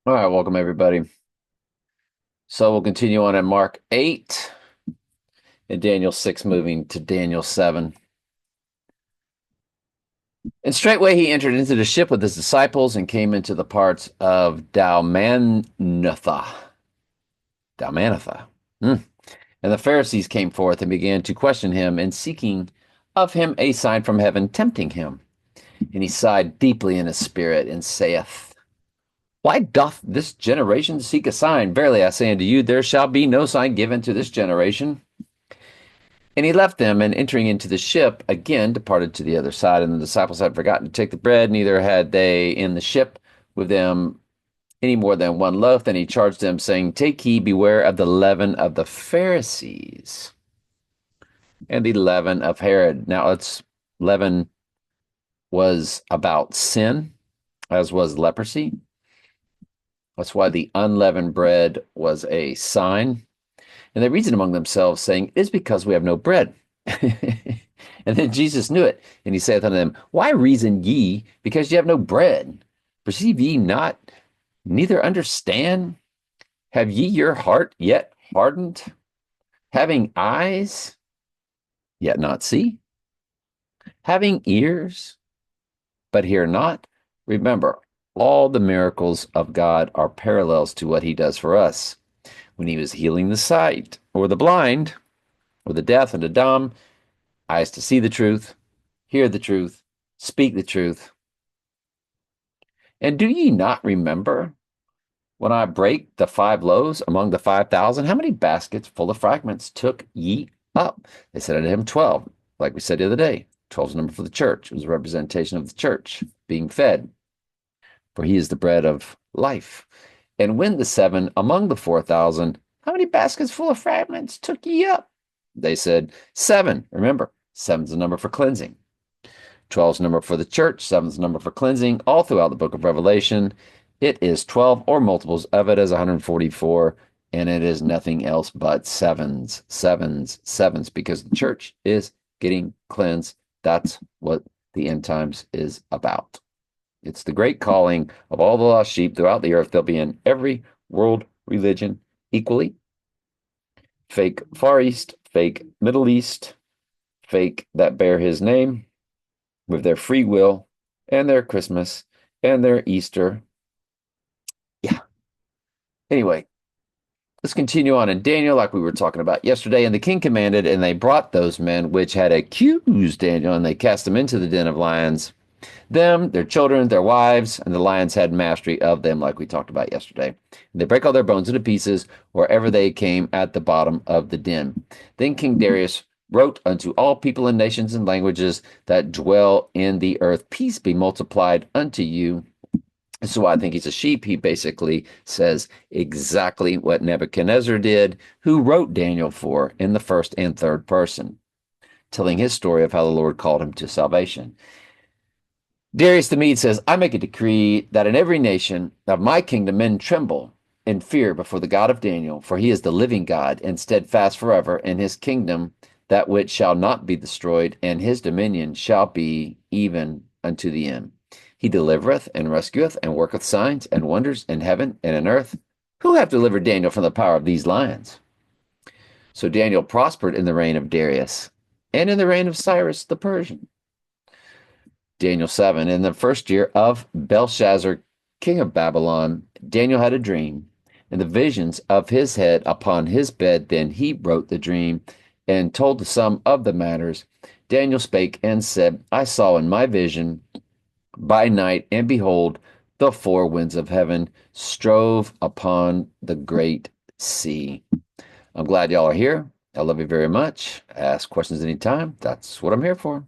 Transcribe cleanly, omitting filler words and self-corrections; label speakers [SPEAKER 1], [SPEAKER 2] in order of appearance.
[SPEAKER 1] All right, welcome everybody. So we'll continue on in Mark 8 and Daniel 6, moving to Daniel 7. And straightway he entered into the ship with his disciples and came into the parts of Dalmanutha. Dalmanutha. Hmm. And the Pharisees came forth and began to question him and seeking of him a sign from heaven, tempting him. And he sighed deeply in his spirit and saith, Why doth this generation seek a sign? Verily I say unto you, there shall be no sign given to this generation. And he left them, and entering into the ship, again departed to the other side. And the disciples had forgotten to take the bread, neither had they in the ship with them any more than one loaf. And he charged them, saying, Take heed, beware of the leaven of the Pharisees and the leaven of Herod. Now, its leaven was about sin, as was leprosy. That's why the unleavened bread was a sign. And they reasoned among themselves, saying, It is because we have no bread. And then Jesus knew it, and he saith unto them, Why reason ye, because ye have no bread? Perceive ye not, neither understand? Have ye your heart yet hardened? Having eyes, yet not see? Having ears, but hear not? Remember, all the miracles of God are parallels to what he does for us. When he was healing the sight, or the blind, or the deaf and the dumb, eyes to see the truth, hear the truth, speak the truth. And do ye not remember when I brake the 5 loaves among the 5,000? How many baskets full of fragments took ye up? They said unto him, 12. Like we said the other day, 12 is a number for the church. It was a representation of the church being fed, for he is the bread of life. And when the 7 among the 4,000, how many baskets full of fragments took ye up? They said, 7. Remember, 7's the number for cleansing. 12's number for the church, 7's number for cleansing. All throughout the book of Revelation, it is 12 or multiples of it as 144, and it is nothing else but sevens, sevens, sevens, because the church is getting cleansed. That's what the end times is about. It's the great calling of all the lost sheep throughout the earth. They'll be in every world religion equally. Fake Far East, fake Middle East, fake that bear his name, with their free will and their Christmas and their Easter. Yeah. Anyway, let's continue on in Daniel, like we were talking about yesterday. And the king commanded, and they brought those men which had accused Daniel, and they cast them into the den of lions. Them, their children, their wives, and the lions had mastery of them, like we talked about yesterday. And they break all their bones into pieces wherever they came at the bottom of the den. Then King Darius wrote unto all people and nations and languages that dwell in the earth, Peace be multiplied unto you. So I think he's a sheep. He basically says exactly what Nebuchadnezzar did, who wrote Daniel for in the first and third person, telling his story of how the Lord called him to salvation. Darius the Mede says, I make a decree that in every nation of my kingdom men tremble in fear before the God of Daniel, for he is the living God and steadfast forever, and his kingdom that which shall not be destroyed, and his dominion shall be even unto the end. He delivereth and rescueth and worketh signs and wonders in heaven and in earth. Who have delivered Daniel from the power of these lions? So Daniel prospered in the reign of Darius and in the reign of Cyrus the Persian. Daniel 7. In the first year of Belshazzar, king of Babylon, Daniel had a dream, and the visions of his head upon his bed. Then he wrote the dream and told the sum of the matters. Daniel spake and said, I saw in my vision by night, and behold, the 4 winds of heaven strove upon the great sea. I'm glad y'all are here. I love you very much. Ask questions anytime. That's what I'm here for.